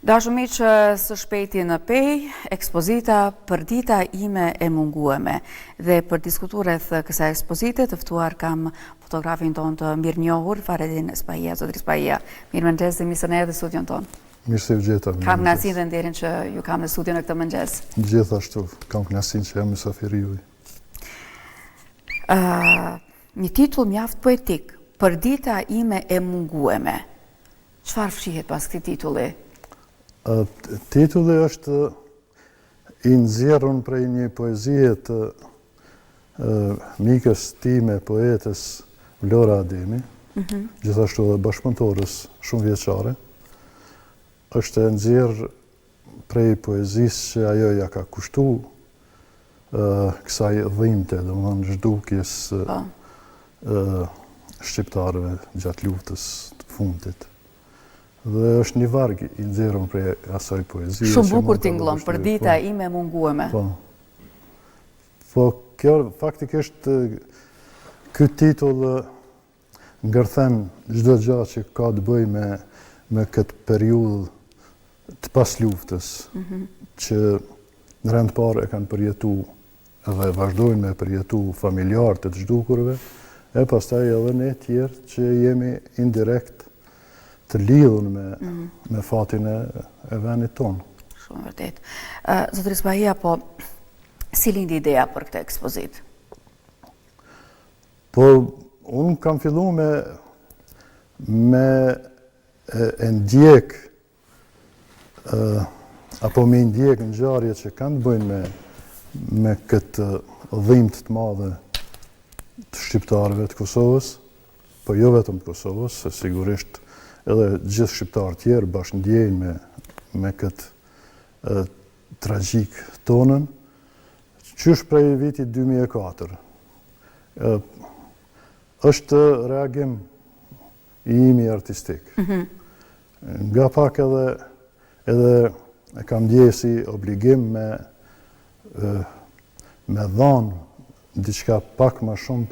Dashur miq, së shpejti në Pej, ekspozita Për dita ime e mungueme. Dhe për diskutuar rreth kësaj ekspozite, të ftuar kam fotografin ton të mirënjohur, Faredin Spahia, zotri Spahia. Mirëmëngjes dhe mirë se erdhët në studion ton. Mirë se u gjeta. Kam kënaqësinë dhe nderin që ju kam në studion në këtë mëngjes. Gjithashtu, kam kënaqësinë që jam mysafiri juaj. Një titull mjaft poetik, Për dita ime e mungueme. Çfarë fshihet pas këtij titulli? Titulli është i nxjerrur prej një poezie të mikës time, poetës Vlora Ademi, gjithashtu edhe bashkëpunëtores shumë vjeçare. Është e nxjerrë prej poezisë që ajo ja ka kushtuar kësaj dhimbte, domethënë zhdukjes shqiptarëve gjatë luftës të fundit. Dhe është një varg i nxjerrur prej asaj poezie. Shumë bukur tingëllon, Për dita ime e mungueme. Po kjo faktikisht ky titull ngërthen çdo gjë që ka të bëjë me këtë periudhë të pas luftës, që në rend parë e kanë përjetuar edhe vazhdojnë me përjetuar familjarët e të zhdukurve, e pastaj edhe ne tjerë që jemi indirekt të lidhur me fatin e vendit tonë. Shumë vërtet. Zotri Spahia, po si lindi ideja për këtë ekspozitë? Po, unë kam filluar me e ndjek apo me ndjek ngjarje që kanë të bëjnë me këtë dhimbje të madhe të shqiptarëve të Kosovës, po jo vetëm të Kosovës, se sigurisht edhe gjithë shqiptarë tjerë bashkë ndjejnë me këtë tragjik tonën, qysh prej vitit 2004. Është reagim i imi artistik. Nga pak edhe e kam ndjej si obligim me dhanë diçka pak më shumë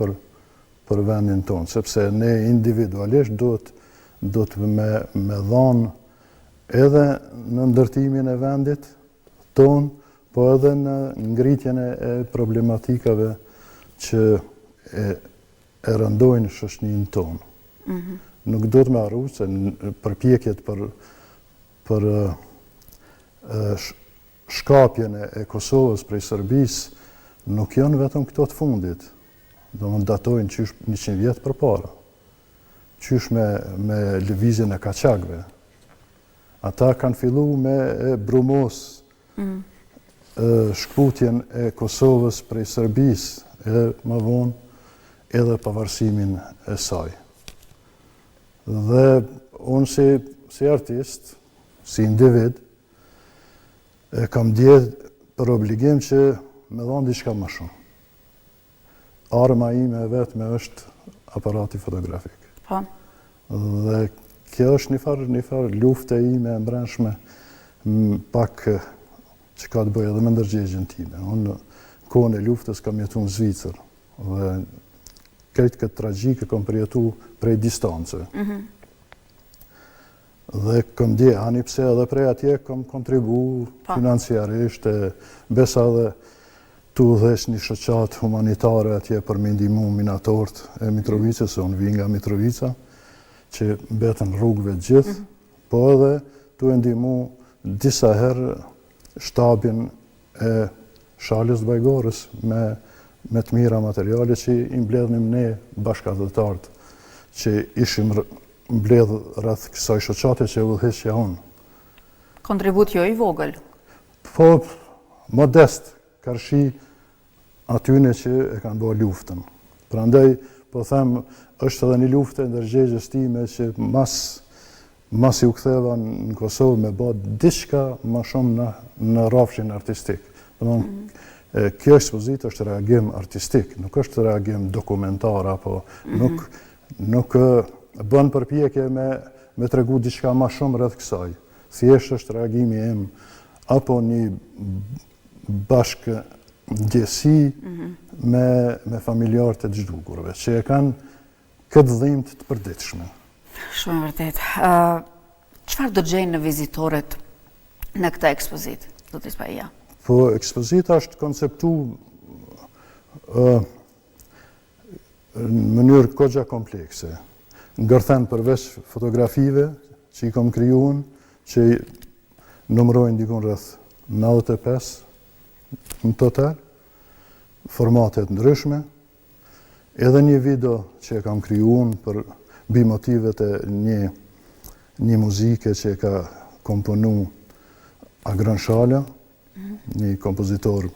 për vendin tonë, sepse ne individualisht do të me dhanë edhe në ndërtimin e vendit tonë, po edhe në ngritjen e problematikave që e rëndojnë shoqërinë tonë. Nuk do të me harru se përpjekjet për shkapjen e Kosovës prej Serbisë nuk janë vetëm këto të fundit, do më datojnë qysh 100 vjetë përpara, qysh me lëvizjen e kaçakëve. Ata kanë fillu me brumos shkputjen e Kosovës prej Serbisë, e më vonë edhe pavarësimin e saj. Dhe unë si artist, si individ, kam ndjedhur për obligim që me dhanë diçka më shumë. Arma ime vetme është aparati fotografik. Po. Dhe kjo është një farë lufte ime e brendshme, pak që ka të bëjë edhe me ndërgjegjen time. Unë kohën e luftës kam jetu në Zvicër dhe krejt këtë tragjike kam përjetu prej distance. Dhe kam ndje, ani pse edhe prej atje kam kontribu financiarisht, besa dhe tu dhesh një shoqat humanitare atje për me ndihmu minatorët e Mitrovicës, se unë vi nga Mitrovica, që betën rrugëve gjithë, po edhe tu e ndihmu disa herë shtabin e Shalës Bajgorës me të mira materiale që i mbledhnim ne bashkëdhëtarët, që ishim mbledh rreth kësaj shoqate që udhëheqja unë. Kontribut jo i vogël? Po, modest, karshi atyne që e kanë bërë luftën. Prandaj, po them, është edhe një luftë e ndërgjegjes time që mas i u ktheva në Kosovë me bë diçka më shumë në rrafshin artistik. Kjo ekspozitë është reagim artistik, nuk është reagim dokumentar, apo nuk bën përpjekje me tregu diçka më shumë rreth kësaj. Thjesht është reagimi im apo një bashkëndjesi me familjarët e të zhdukurve, që e kanë këtë dhimbje të përditshme. Shumë vërtet. Çfarë do gjejnë në vizitorët në këtë ekspozit, zotris Paia? Po, ekspozita është konceptu në mënyrë kogja komplekse. Ngërthen përveç fotografive që i kom kryuën, që i numërojnë dikun rreth 95 në total, formatet ndryshme, edhe një video që e kam kryuën për bi motivet e një muzike që e ka komponu Agran Shala, një kompozitor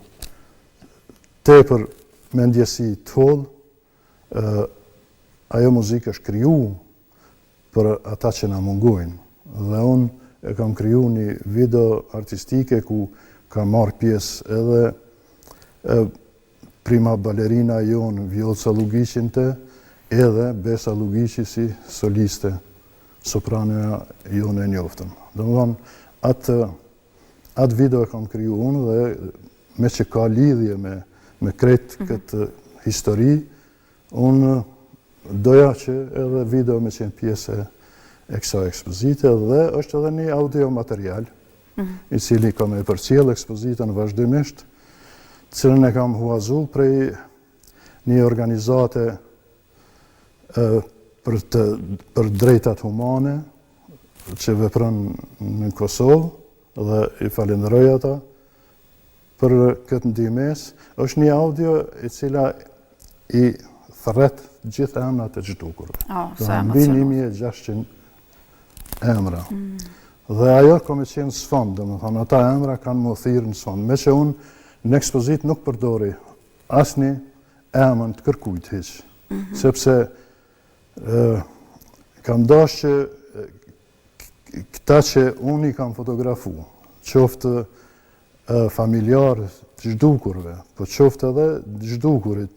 tepër me ndjesi të hollë. Ajo muzikë është kriju për ata që na mungojnë. Dhe unë e kam kriju një video artistike ku ka marrë pjesë edhe prima balerina jonë Vjoca Lugiqin edhe Besa Lugiqi si soliste, sopranoja jonë e njoftën. Domethënë, atë video e kam kriju unë dhe me që ka lidhje me kretë këtë histori, unë doja që edhe video me qenë pjesë e kësa ekspozite dhe është edhe një audio material, i cili kam e përcjell ekspozitën vazhdimisht, cilën e kam huazu prej një organizate për drejtat humane që vepron në Kosovë dhe i falenderoj ata për këtë ndihmes. Është një audio i cila i thret gjithë emrat e zhdukurve. Mbi 1600 emra. Dhe ajo kom e qenë sfond, domethënë ata emra kanë më thirrë në sfond. Me që unë në ekspozit nuk përdori asnjë emër të kërkujt hiç. Sepse kam dashur që këta që unë i kam fotografu, qoftë familjarë të zhdukurve, po qoftë edhe zhdukurit,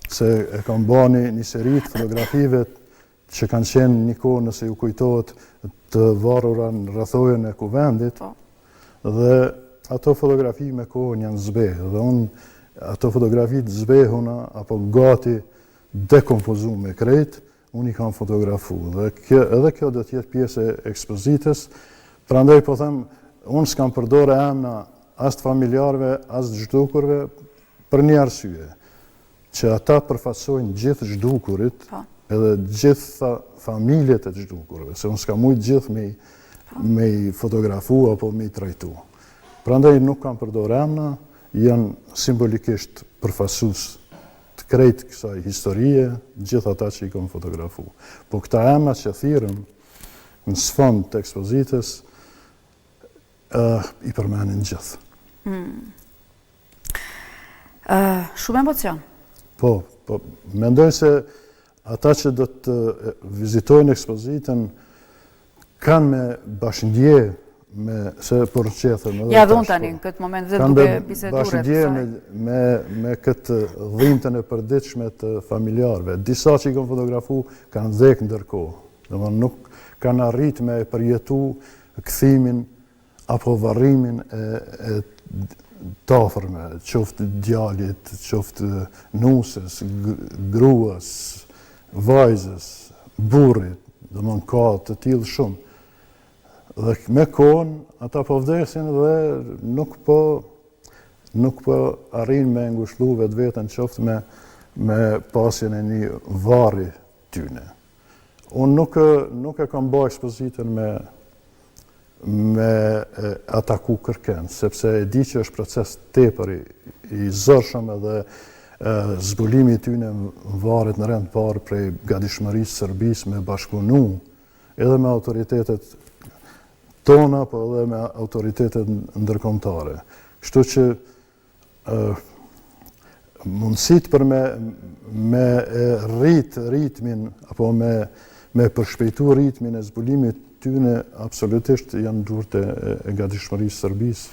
se e kam bani një seri të fotografive që kanë qenë një kohë, nëse ju kujtohet, të varura në rrethojën e kuvendit, dhe ato fotografi me kohën janë zbehë, dhe unë ato fotografi të zbehuna, apo gati dekompozu me krejt, unë i kam fotografu, dhe edhe kjo do t'jetë pjesë e ekspozitës, prandaj po them, unë s'kam përdore emna as të familjarve, as të zhdukurve, për një arsye, që ata përfaqësojnë gjithë zhdukurit, edhe gjithë familjet e zhdukurve, se unë s'kam mujtë gjithë me i fotografu apo me i trajtu. Prandaj nuk kam përdore emna, janë simbolikisht përfaqësues të krejt kësaj historie, gjithë ata që i kam fotografu. Po këta emna që thirrëm në sfond të ekspozitës, i përmenin gjithë. Shumë emocion. Po, mendoj se ata që do të vizitojnë ekspozitën kanë me bashkëndje se por qethëm edhe ja dhun tani në këtë moment dhe duke biseduar me këtë dhimbjen e përditshme të familjarëve. Disa që i kanë fotografu kanë vdekur ndërkohë. Domethënë nuk kanë arrit me përjetu kthimin apo varrimin e të afërme, qoftë djalit, qoftë nusës, gruas, vajzës, burrit, domethënë ka të tillë shumë. Dhe me kohën, ata po vdesin dhe nuk po arrin me ngushëllu vetveten qoftë me pasjen e një varri tyne. Unë nuk e kam bërë ekspozitën me ataku kërken, sepse e di që është proces tepër i zërshëm edhe zbulimi tyne varet në rend parë prej gatishmërisë Serbisë me bashkëpunu edhe me autoritetet tona, po edhe me autoritetet ndërkombëtare. Kështu që mundësit për me rrit ritmin, apo me përshpejtu ritmin e zbulimit tyne, absolutisht janë durët e gatishmërisë Serbisë.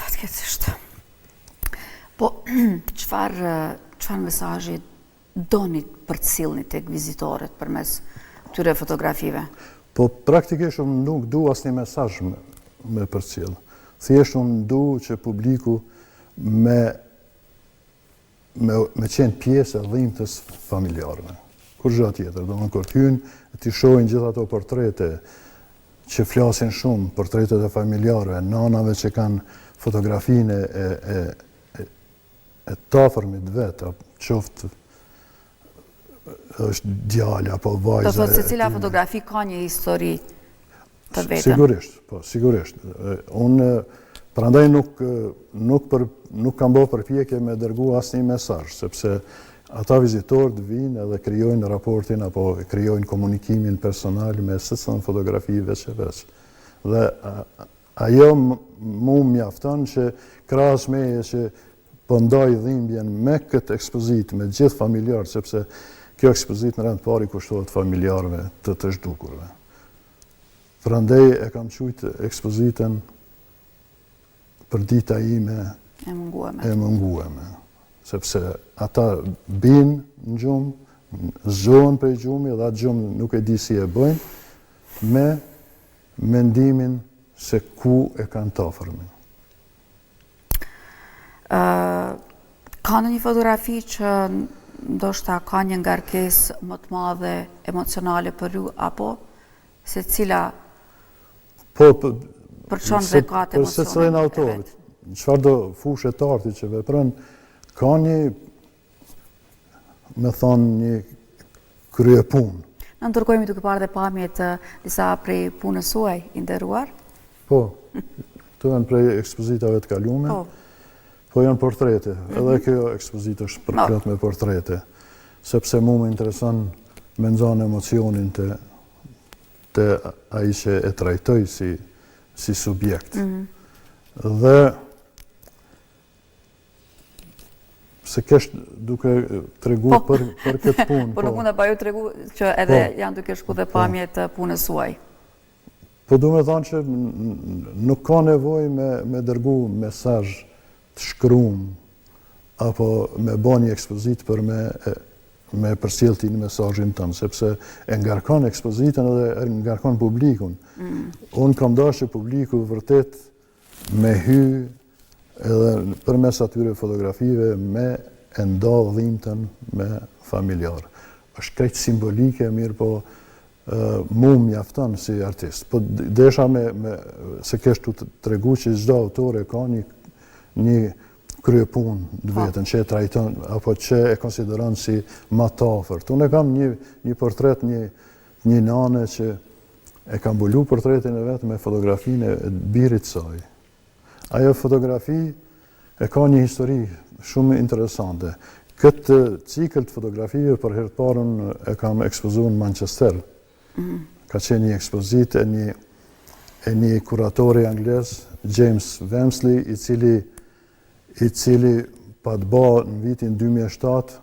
Fatkeqësisht. Po, çfarë mesazhi doni përcjellni tek vizitorët përmes këtyre fotografive? Po praktikisht unë nuk du asnjë mesazh me përcjell. Thjesht unë du që publiku me qenë pjesë e dhimbjes familjarëve. Kur gjë tjetër, domethënë kur hyn ti shohin gjithë ato portrete që flasin shumë, portretet e familjarëve, nanave që kanë fotografinë e tafërmit vetë, qoftë është djalë apo vajza. Do thotë se cila fotografi ka një histori të vetën. Sigurisht, po, sigurisht. Unë prandaj nuk kam bërë përpjekje me dërgu asnjë mesazh, sepse ata vizitorët vinë edhe krijojnë raportin apo krijojnë komunikimin personal me secilën fotografi veç e veç. Dhe ajo mu mjafton që krahas meje që po ndaj dhimbjen me këtë ekspozitë me gjithë familjarët, sepse kjo ekspozitë në rend pari kushtohet familjarëve të zhdukurve. Prandaj e kam quajtur ekspozitën Përdita ime e mungueme. Sepse ata binë në gjumë, zgjohen prej gjumi dhe atë gjumë nuk e di si e bëjnë, me mendimin se ku e kanë tafërmin. Ka në një fotografi që ndoshta ka një ngarkesë më të madhe emocionale për ju, apo se cila përçon dhe ka të emocionale? Për se cilin autorit, çfarë do fushë të artit që vepron, ka një, me thonë, një kryepunë. Në ndërkojmë duke parë dhe pamjet disa prej punës suaj i nderuar? Po, të janë prej ekspozitave të kalume, po janë portrete. Edhe kjo ekspozitë është përplot me portrete, sepse mu më intereson me nxanë emocionin të ai që e trajtoj si subjekt. Dhe se kesh duke tregu për këtë punë. Po nuk mund të baju tregu që edhe janë duke shku dhe pamjet punës suaj. Po du me thonë që nuk ka nevoj me dërgu mesazh të shkruum apo me bo një ekspozit për me përcjellti një mesazhin tënë, sepse e ngarkon ekspozitën edhe e ngarkon publikun. Unë kam dashur që publiku vërtet me hy edhe përmes atyre fotografive me e ndodh dhimbtën me familjar. Është krejt simbolike, mirë po mu mjafton si artist. Po desha se kesh të tregu që çdo autore ka një kryepunë të vetën që e trajton apo që e konsideron si më të afërt. Unë kam një portret një nane që e kam mbulu portretin e vet me fotografinë e birit saj. Ajo fotografi e ka një histori shumë interesante. Këtë cikël të fotografive për herë të parën e kam ekspozuar në Manchester. Ka qenë një ekspozit e një kuratori anglez, James Wemsley, i cili pa të ba në vitin 2007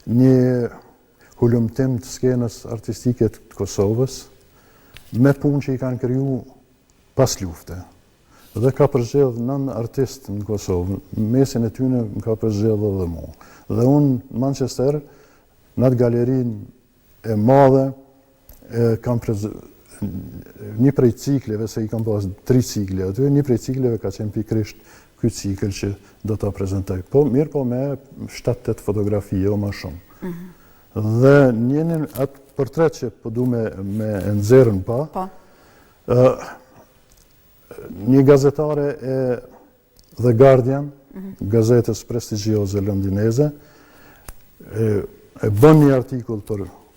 një hulumtim të skenës artistike të Kosovës me punë që i kanë kriju pas lufte. Dhe ka përzgjedh 9 artist në Kosovë, mesin e tyne më ka përzgjedh edhe mu. Dhe unë në Manchester, në atë galerinë e madhe, kam një prej cikleve, se i kam pas 3 cikle aty, një prej cikleve ka qenë pikrisht ky cikël që do ta prezantoj. Po mirë, po me 7-8 fotografi, jo më shumë. Dhe njënin atë portret që po du me nxjerrën pa, një gazetare e The Guardian, gazetës prestigjioze londineze, e bën një artikull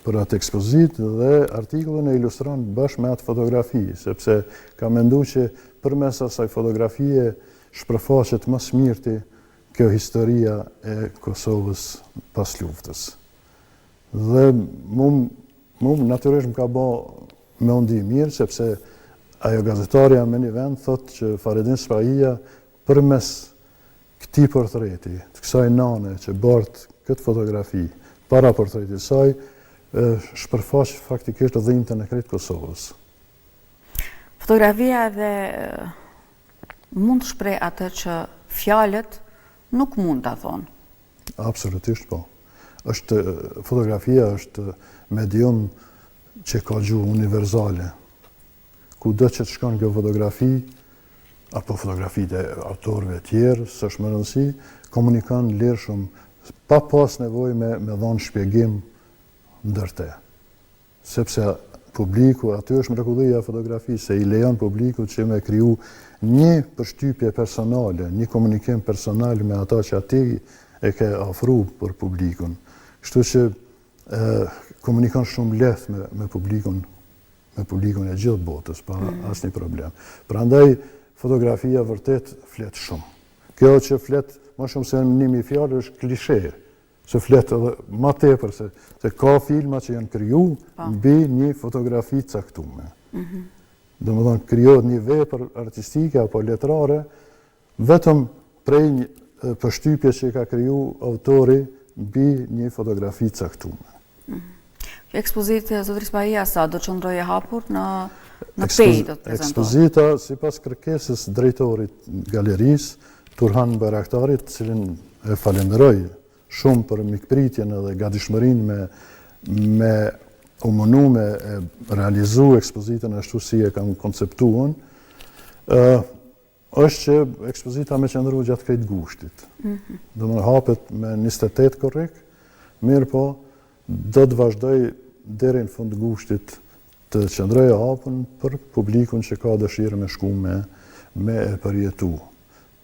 për atë ekspozit dhe artikullin e ilustron bashkë me atë fotografi, sepse ka mendu që përmes asaj fotografie shpërfaqet më së miri kjo historia e Kosovës pas luftës. Dhe mu natyrisht më ka bë me undi mirë, sepse ajo gazetarja me një vend thot që Faredin Spahia përmes këtij portreti, të kësaj nane që bart këtë fotografi para portretit saj, shpërfaq faktikisht dhimbtën e krejt Kosovës. Fotografia dhe mund të shpreh atë që fjalët nuk mund ta thonë. Absolutisht po. Fotografia është medium që ka gjuhë universale. Kudo që të shkon kjo fotografi, apo fotografitë e autorëve tjerë, s'është më rëndësi, komunikon lirshëm, pa pas nevojë me dhënë shpjegim ndërte. Sepse publiku, aty është mrekullia e fotografisë, se i lejon publikut që me kriju një përshtypje personale, një komunikim personal me ata që ati e ke ofru për publikun. Kështu që komunikon shumë lehtë me publikun e gjithë botës, pa asnjë problem. Prandaj, fotografia vërtet flet shumë. Kjo që flet më shumë se në 1000 fjalë është klishe, se flet edhe më tepër se ka filma që janë kriju mbi një fotografi caktuar. Domethënë krijohet një vepër artistike apo letrare vetëm prej një përshtypje që ka kriju autori mbi një fotografi caktuar. Ekspozita zotërisë Bahia sa do qëndrojë hapur në Pej do të prezentohet? Ekspozita sipas kërkesës drejtorit galerisë Turhan Bayraktarit, cilin e falenderoj shumë për mikpritjen edhe gatishmërinë me u mënu me realizu ekspozitën ashtu si e kam konceptuar, është që ekspozita me qëndru gjatë krejt gushtit. Do më hapet me 28 korrik, mirë po do të vazhdoj deri në fund gushtit të qëndroj e hapën për publikun që ka dëshirë me shku me e përjetu.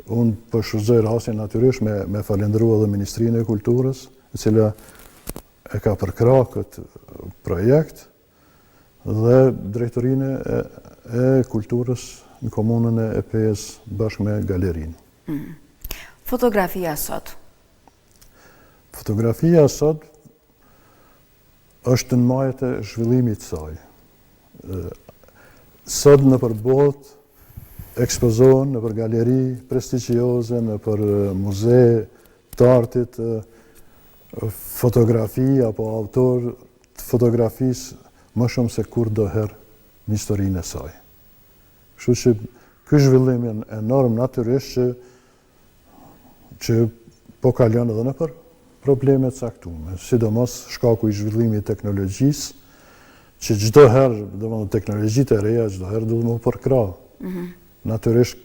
Unë përshfrytëzoj rastin natyrisht me falendëru edhe Ministrinë e Kulturës, e cila e ka përkra këtë projekt, dhe Drejtorinë e Kulturës në komunën e Epes bashkë me galerinë. Fotografia sot? Fotografia sot është në majët e zhvillimit saj. Sot në përbot ekspozohen në për galeri prestigjioze, në për muze të artit, fotografi apo autor të fotografisë më shumë se kur do herë në historinë e saj. Kështu që ky zhvillim enorm natyrisht që po kalon edhe në për probleme të caktuara, sidomos shkaku i zhvillimit të teknologjisë, që çdo herë, domethënë teknologjitë e reja çdo herë duhet më përkra. Natyrisht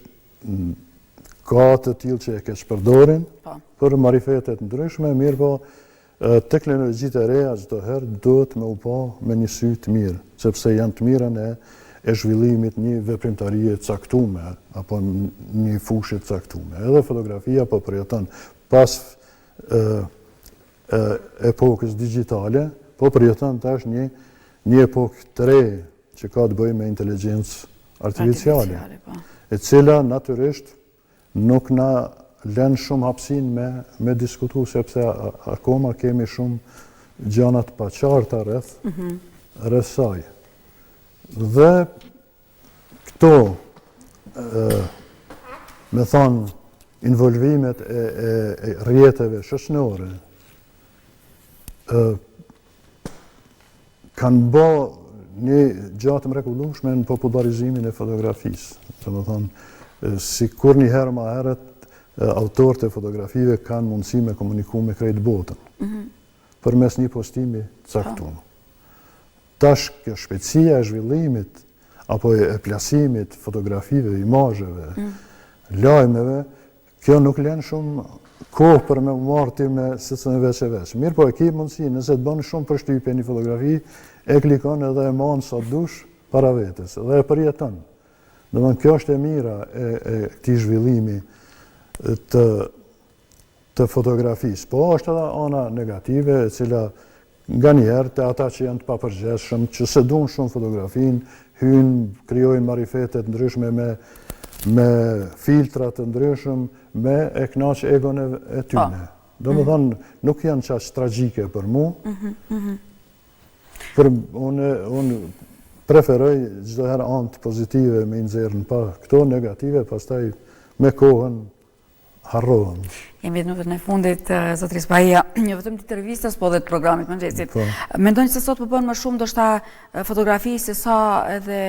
ka të tillë që e keq përdorin për marifetet ndryshme, mirë po teknologjitë e reja çdo herë duhet me u pa me një sy të mirë, sepse janë të mirën e zhvillimit një veprimtarie të caktuar apo një fushë të caktuar. Edhe fotografia po përjeton pas epokës digjitale, po përjeton tash një epokë të re që ka të bëjë me inteligjencë artificiale, e cila natyrisht nuk na lën shumë hapësinë me diskutu, sepse akoma kemi shumë gjëra të paqarta rreth saj. Dhe këto, me thonë, involvimet e rrjeteve shoqërore kanë bë një gjatë të mrekullueshme në popularizimin e fotografisë. Domethënë, si kur një herë më herët, autorët e fotografive kanë mundësi me komuniku me krejt botën, përmes një postimi të caktuar. Tash kjo shpejtësia e zhvillimit apo e plasimit fotografive, imazheve, lajmeve, kjo nuk lën shumë kohë për me marrë ti me secilin veç e veç. Mirë po e ki mundësi, nëse të bën shumë përshtypje një fotografi, e klikon edhe e manë sa dush para vetes, dhe e përjeton. Domethënë kjo është e mira e këtij zhvillimi të fotografisë. Po është edhe ana negative, e cila nganjëherë te ata që janë të papërgjeshëm, që se duan shumë fotografin, hyjnë, krijojnë marifete të ndryshme me filtra të ndryshëm, me e knaq egon e tyne. Domethënë nuk janë qaq tragjike për mu. Unë preferoj çdo herë anë pozitive me nxjerrën, pa këto negative pastaj me kohën harrohen. Jemi në në fundit, zotërisë Bahia, jo vetëm të intervistës, po dhe të programit mëngjesit. Mendoni se sot po bën më shumë ndoshta fotografi se sa edhe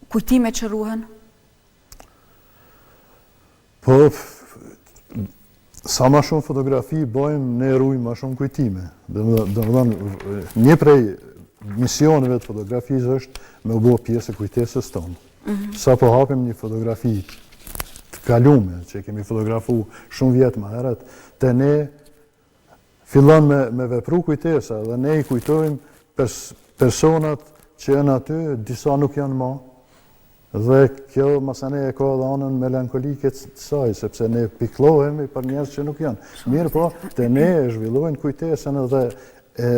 kujtime që ruhen? Po, sa ma shumë fotografi bëjmë, ne rujmë ma shumë kujtime. Domethënë, një prej misioneve të fotografisë është me u bë pjesë e kujtesës tonë. Sa po hapim një fotografi të kalume, që kemi fotografu shumë vjetë më herët, te ne fillon me vepru kujtesa dhe ne i kujtojmë personat që janë aty, disa nuk janë ma, dhe kjo masane e ka dhe anën melankolike të saj, sepse ne piklohemi për njerëz që nuk janë. Mirë po, të ne e zhvillojnë kujtesën dhe e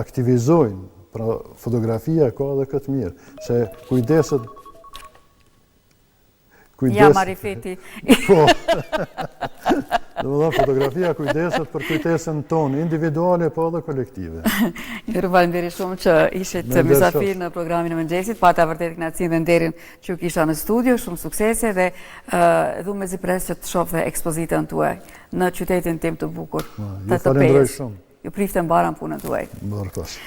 aktivizojnë, pra fotografia ka dhe këtë mirë, se kujdeset... Ja, marifeti. Po, fotografia kujdeset për kujtesën tonë, individuale po dhe kolektive. Ju falenderoj shumë që ishit mysafir në programin e mëngjesit, pata vërtet kënaqësinë dhe nderin që kisha në studio, shumë suksese dhe dhu me zipres që të shoh dhe ekspozitën tuaj në qytetin tim të bukur. Ju falenderoj shumë. Ju priftem baran punën tuaj. Barkas.